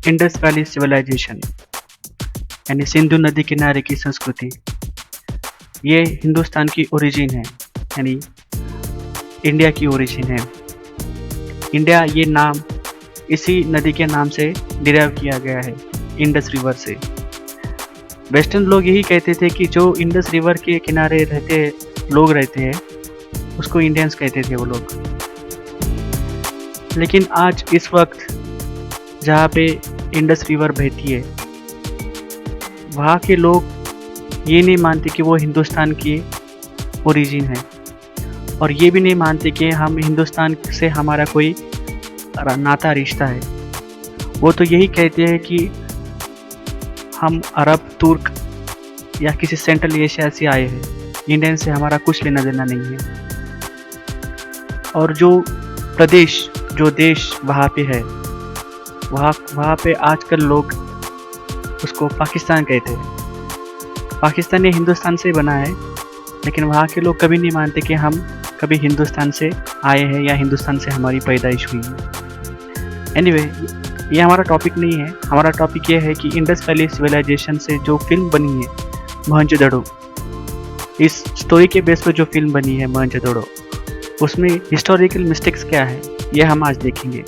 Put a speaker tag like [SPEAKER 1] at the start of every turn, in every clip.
[SPEAKER 1] Indus valley civilisation यानी सिंधु नदी किनारे की संस्कृति, ये हिंदुस्तान की ओरिजिन है, यानी इंडिया की ओरिजिन है। इंडिया ये नाम इसी नदी के नाम से डिराइव किया गया है, इंडस रिवर से। वेस्टर्न लोग यही कहते थे कि जो इंडस रिवर के किनारे लोग रहते हैं उसको इंडियंस कहते थे वो लोग। लेकिन आज इस वक्त जहाँ पे इंडस रिवर बहती है वहाँ के लोग ये नहीं मानते कि वो हिंदुस्तान की ओरिजिन है, और ये भी नहीं मानते कि हम हिंदुस्तान से हमारा कोई नाता रिश्ता है। वो तो यही कहते हैं कि हम अरब, तुर्क या किसी सेंट्रल एशिया से आए हैं, इंडियन से हमारा कुछ लेना देना नहीं है। और जो प्रदेश, जो देश वहाँ पे है, वहाँ पे आजकल लोग उसको पाकिस्तान कहते हैं। पाकिस्तान ये हिंदुस्तान से बना है, लेकिन वहाँ के लोग कभी नहीं मानते कि हम कभी हिंदुस्तान से आए हैं या हिंदुस्तान से हमारी पैदाइश हुई है। एनीवे, ये हमारा टॉपिक नहीं है। हमारा टॉपिक ये है कि इंडस वैली सिविलाइजेशन से जो फिल्म बनी है मोहनजोदड़ो, इस स्टोरी के बेस पर जो फिल्म बनी है मोहनजोदड़ो, उसमें हिस्टोरिकल मिस्टेक्स क्या है ये हम आज देखेंगे।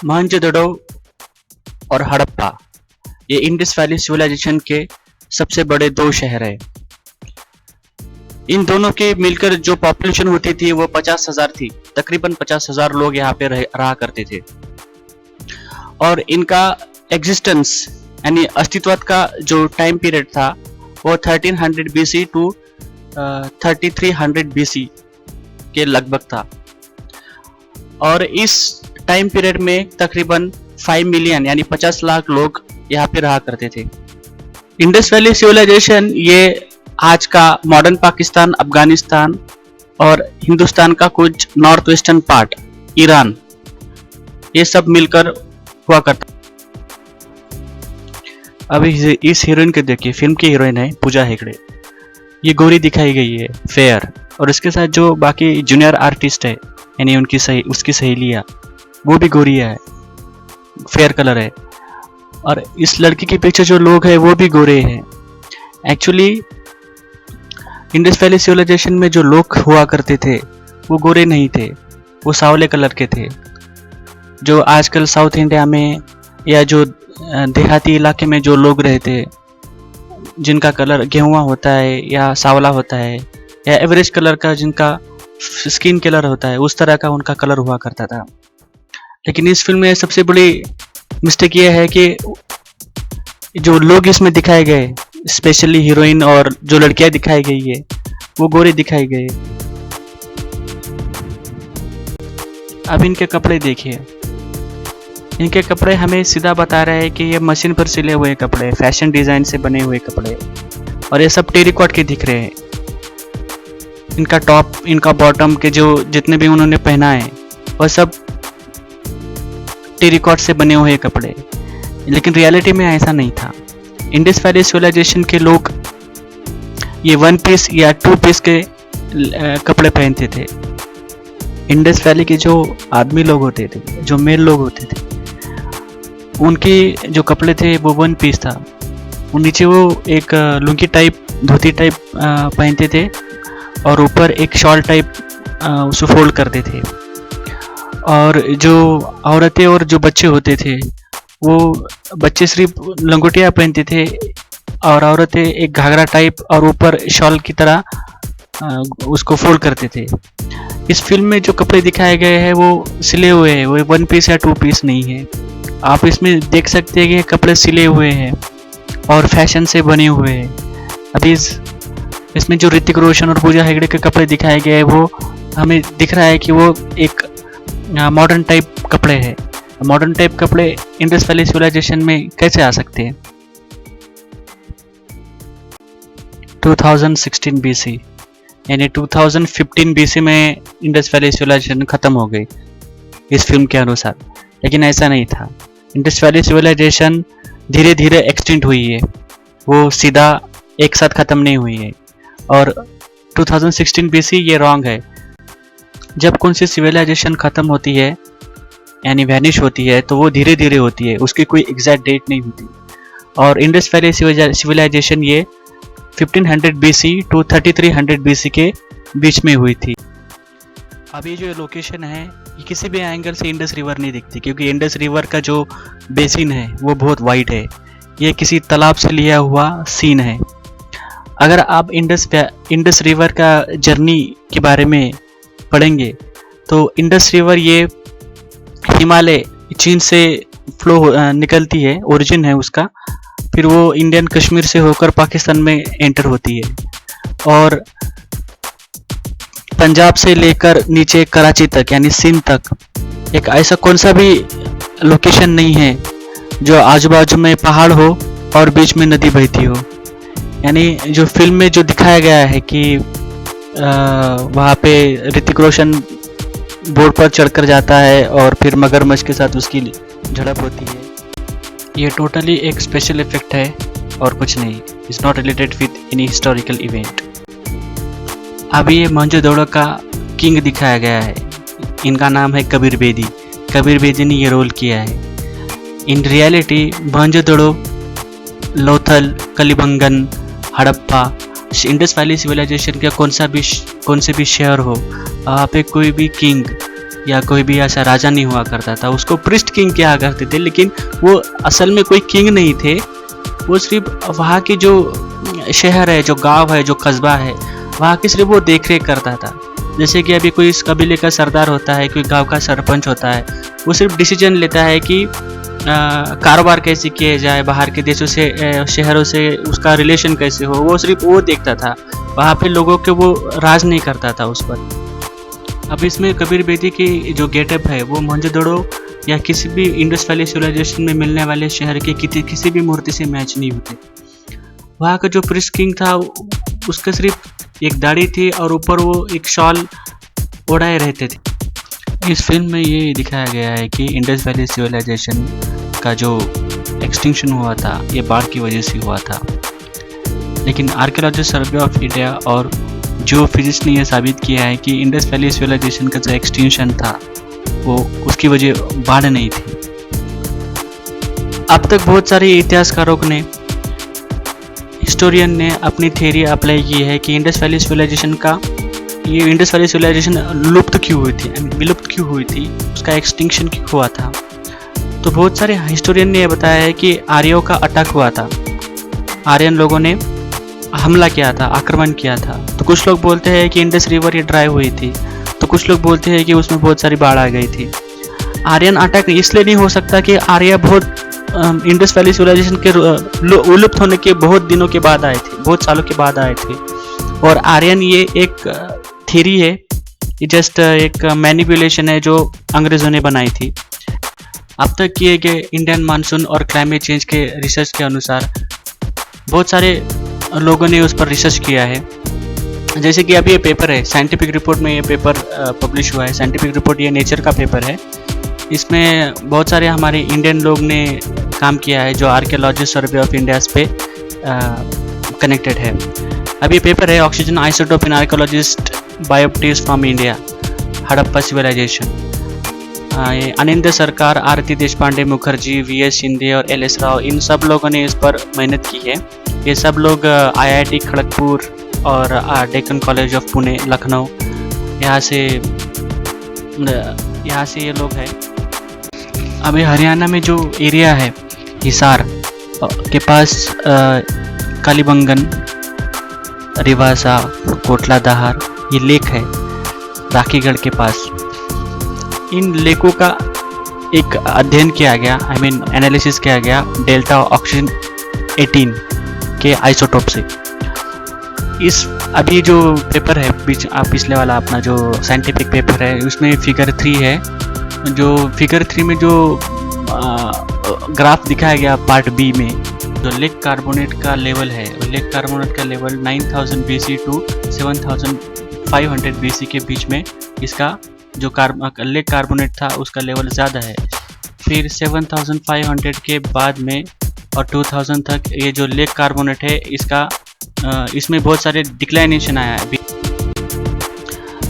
[SPEAKER 1] मोहनजोदड़ो और हड़प्पा, ये इंडस वैली सिविलाइजेशन के सबसे बड़े दो शहर हैं। इन दोनों के मिलकर जो पॉपुलेशन होती थी वो 50,000 थी। तकरीबन 50,000 लोग यहाँ पे रहा करते थे। और इनका एग्जिस्टेंस यानी अस्तित्व का जो टाइम पीरियड था वो 1300 BC टू 3300 BC के लगभग था। और इस टाइम पीरियड में तकरीबन 5 मिलियन यानी 50 लाख लोग यहाँ पे रहा करते थे। इंडस वैली सिविलाइजेशन ये आज का मॉडर्न पाकिस्तान, अफगानिस्तान और हिंदुस्तान का कुछ नॉर्थ वेस्टर्न पार्ट, ईरान, ये सब मिलकर हुआ करता। अभी इस हीरोइन को देखिए, फिल्म की हीरोइन है पूजा हेगड़े। ये गोरी दिखाई गई है, फेयर, और इसके साथ जो बाकी जूनियर आर्टिस्ट है यानी उसकी सहेलियाँ, वो भी गोरी है, फेयर कलर है। और इस लड़की के पीछे जो लोग हैं वो भी गोरे हैं। एक्चुअली इंडस वैली सिविलाइजेशन में जो लोग हुआ करते थे वो गोरे नहीं थे, वो सांवले कलर के थे। जो आजकल साउथ इंडिया में या जो देहाती इलाके में जो लोग रहते, जिनका कलर गेहुआ होता है या सांवला होता है या एवरेज कलर का जिनका स्किन कलर होता है, उस तरह का उनका कलर हुआ करता था। लेकिन इस फिल्म में सबसे बड़ी मिस्टेक ये है कि जो लोग इसमें दिखाए गए, स्पेशली हीरोइन और जो लड़कियां दिखाई गई है, वो गोरे दिखाई गए। अब इनके कपड़े देखिए, इनके कपड़े हमें सीधा बता रहे हैं कि ये मशीन पर सिले हुए कपड़े, फैशन डिजाइन से बने हुए कपड़े, और ये सब टेरिकॉट के दिख रहे हैं। इनका टॉप, इनका बॉटम के जो जितने भी उन्होंने पहना है वह सब टेरिकॉट से बने हुए कपड़े। लेकिन रियलिटी में ऐसा नहीं था। इंडस वैली सिविलाइजेशन के लोग ये 1 पीस या 2 पीस के कपड़े पहनते थे। इंडस वैली के जो आदमी लोग होते थे, जो मेल लोग होते थे, उनके जो कपड़े थे वो 1 पीस था। वो नीचे वो एक लुंगी टाइप, धोती टाइप पहनते थे, और ऊपर एक शॉल टाइप उसे फोल्ड करते थे। और जो औरतें और जो बच्चे होते थे, वो बच्चे सिर्फ लंगोटिया पहनते थे और औरतें एक घाघरा टाइप और ऊपर शॉल की तरह उसको फोल्ड करते थे। इस फिल्म में जो कपड़े दिखाए गए हैं वो सिले हुए हैं, वो 1 पीस या 2 पीस नहीं है। आप इसमें देख सकते हैं कि कपड़े सिले हुए हैं और फैशन से बने हुए हैं। अभी इसमें जो ऋतिक रोशन और पूजा हेगड़े के कपड़े दिखाए गए हैं वो हमें दिख रहा है कि वो एक मॉडर्न टाइप कपड़े हैं। मॉडर्न टाइप कपड़े इंडस वैली सिविलाइजेशन में कैसे आ सकते हैं? 2016 BC यानी 2015 BC में इंडस वैली सिविलाइजेशन खत्म हो गई इस फिल्म के अनुसार। लेकिन ऐसा नहीं था। इंडस वैली सिविलाइजेशन धीरे धीरे एक्सटिंक्ट हुई है, वो सीधा एक साथ खत्म नहीं हुई है। और 2016 BC ये रॉन्ग है। जब कौन सी सिविलाइजेशन ख़त्म होती है यानी वैनिश होती है तो वो धीरे धीरे होती है, उसकी कोई एग्जैक्ट डेट नहीं होती। और इंडस वैली सिविलाइजेशन ये 1500 BC टू 3300 BC के बीच में हुई थी। अब ये जो लोकेशन है ये किसी भी एंगल से इंडस रिवर नहीं दिखती, क्योंकि इंडस रिवर का जो बेसिन है वो बहुत वाइड है, ये किसी तालाब से लिया हुआ सीन है। अगर आप इंडस रिवर का जर्नी के बारे में पढ़ेंगे तो इंडस रिवर ये हिमालय चीन से निकलती है, ओरिजिन है उसका, फिर वो इंडियन कश्मीर से होकर पाकिस्तान में एंटर होती है और पंजाब से लेकर नीचे कराची तक यानी सिंध तक एक ऐसा कौन सा भी लोकेशन नहीं है जो आजू बाजू में पहाड़ हो और बीच में नदी बहती हो। यानी जो फिल्म में जो दिखाया गया है कि वहाँ पे ऋतिक रोशन बोर्ड पर चढ़कर जाता है और फिर मगरमच्छ के साथ उसकी झड़प होती है, ये टोटली एक स्पेशल इफेक्ट है और कुछ नहीं। It's not related with any historical event. अभी ये मोहनजोदड़ो का किंग दिखाया गया है, इनका नाम है कबीर बेदी। कबीर बेदी ने ये रोल किया है। In reality Mohenjodaro, Lothal, Kalibangan, Harappa, Indus valley civilization का कौन से भी शहर हो, वहाँ पे कोई भी किंग या कोई भी ऐसा राजा नहीं हुआ करता था, उसको प्रिस्ट किंग कहा करते थे, लेकिन वो असल में कोई किंग नहीं थे, वो सिर्फ वहाँ की जो शहर है, जो गांव है, जो कस्बा है, वहाँ की सिर्फ वो देख रेख करता था। जैसे कि अभी कोई इस कबीले का सरदार होता है, कोई गांव का सरपंच होता है, वो सिर्फ डिसीजन लेता है कि कारोबार कैसे किया जाए, बाहर के देशों से शहरों से उसका रिलेशन कैसे हो, वो सिर्फ वो देखता था, वहाँ पे लोगों के वो राज नहीं करता था उस पर। अब इसमें कबीर बेदी की जो गेटअप है वो मोहनजोदड़ो या किसी भी इंडस वैली सिविलाइजेशन में मिलने वाले शहर के किसी भी मूर्ति से मैच नहीं होते। वहाँ का जो प्रिस्ट किंग था उसका सिर्फ एक दाढ़ी थी और ऊपर वो एक शॉल ओढ़ाए रहते थे। इस फिल्म में ये दिखाया गया है कि इंडस वैली सिविलाइजेशन का जो एक्सटिंक्शन हुआ था ये बाढ़ की वजह से हुआ था, लेकिन आर्कियोलॉजिस्ट सर्वे ऑफ इंडिया और जो फिजिक्स ने यह साबित किया है कि इंडस वैली सिविलाइजेशन का जो एक्सटिंक्शन था वो उसकी वजह बाढ़ नहीं थी। अब तक बहुत सारे इतिहासकारों ने, हिस्टोरियन ने अपनी थ्योरी अप्लाई की है कि इंडस वैली सिविलाइजेशन लुप्त क्यों हुई थी, विलुप्त क्यों हुई थी, उसका एक्सटिंक्शन क्यों हुआ था। तो बहुत सारे हिस्टोरियन ने यह बताया है कि आर्यों का अटैक हुआ था, आर्यन लोगों ने हमला किया था, आक्रमण किया था। तो कुछ लोग बोलते हैं कि इंडस रिवर ये ड्राई हुई थी, तो कुछ लोग बोलते हैं कि उसमें बहुत सारी बाढ़ आ गई थी। आर्यन अटैक इसलिए नहीं हो सकता कि आर्य बहुत इंडस वैली सिविलाइजेशन के विलुप्त होने के बहुत दिनों के बाद आए थे, बहुत सालों के बाद आए थे। और आर्यन ये एक थ्योरी है, ये जस्ट एक मैनिपुलेशन है जो अंग्रेज़ों ने बनाई थी। अब तक किए गए इंडियन मानसून और क्लाइमेट चेंज के रिसर्च के अनुसार बहुत सारे लोगों ने उस पर रिसर्च किया है। जैसे कि अभी ये पेपर है, साइंटिफिक रिपोर्ट में ये पेपर पब्लिश हुआ है। साइंटिफिक रिपोर्ट ये नेचर का पेपर है। इसमें बहुत सारे हमारे इंडियन लोग ने काम किया है जो आर्कियोलॉजिस्ट सर्वे ऑफ इंडिया पे कनेक्टेड है। अब ये पेपर है oxygen isotope in archaeologist bioptics from India, Harappa civilization. Anind Sarkar, Aarti Deshpande Mukherjee, VS Shinde और LS राव, इन सब लोगों ने इस पर मेहनत की है। ये सब लोग IIT खड़गपुर और डेक्कन कॉलेज ऑफ पुणे, लखनऊ, यहाँ से ये लोग हैं। अभी हरियाणा में जो एरिया है हिसार के पास कालीबंगन, रिवासा, कोटला दहार, ये लेक है राखीगढ़ के पास। इन लेकों का एक अध्ययन किया गया, एनालिसिस किया गया डेल्टा ऑक्सीजन 18 के आइसोटोप से। इस अभी जो पेपर है पिछले वाला अपना जो साइंटिफिक पेपर है उसमें फिगर 3 है। जो फिगर 3 में जो ग्राफ दिखाया गया पार्ट बी में, जो लेक कार्बोनेट का लेवल है, लेक कार्बोनेट का लेवल 9000 BC टू 7500 BC के बीच में इसका जो लेक कार्बोनेट था उसका लेवल ज़्यादा है। फिर 7500 के बाद में और 2000 तक ये जो लेक कार्बोनेट है इसमें बहुत सारे डिक्लाइनेशन आया है।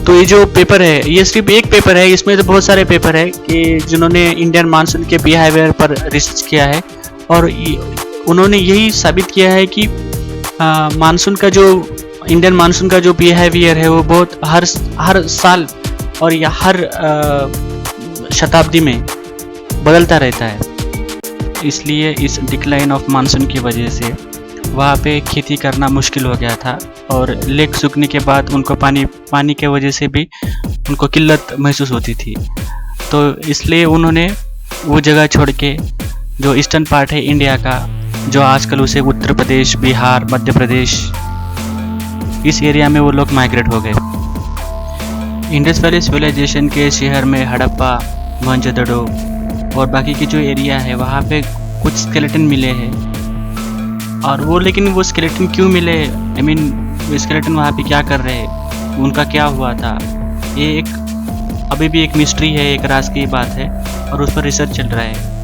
[SPEAKER 1] तो ये जो पेपर है ये सिर्फ एक पेपर है, इसमें तो बहुत सारे पेपर है कि जिन्होंने इंडियन मानसून के बिहेवियर पर रिसर्च किया है और उन्होंने यही साबित किया है कि मानसून का जो इंडियन मानसून का जो बिहेवियर है वो बहुत हर साल और या हर शताब्दी में बदलता रहता है। इसलिए इस डिक्लाइन ऑफ मानसून की वजह से वहाँ पे खेती करना मुश्किल हो गया था और लेक सूखने के बाद उनको पानी के वजह से भी उनको किल्लत महसूस होती थी। तो इसलिए उन्होंने वो जगह छोड़ के जो ईस्टर्न पार्ट है इंडिया का, जो आजकल उसे उत्तर प्रदेश, बिहार, मध्य प्रदेश, इस एरिया में वो लोग माइग्रेट हो गए। इंडस वैली सिविलाइजेशन के शहर में हड़प्पा, मोहनजोदड़ो और बाकी की जो एरिया है वहाँ पे कुछ स्केलेटन मिले हैं और लेकिन वो स्केलेटन क्यों मिले, आई मीन वो स्केलेटन वहाँ पे क्या कर रहे हैं, उनका क्या हुआ था, ये अभी भी एक मिस्ट्री है, एक राज की बात है और उस पर रिसर्च चल रहा है।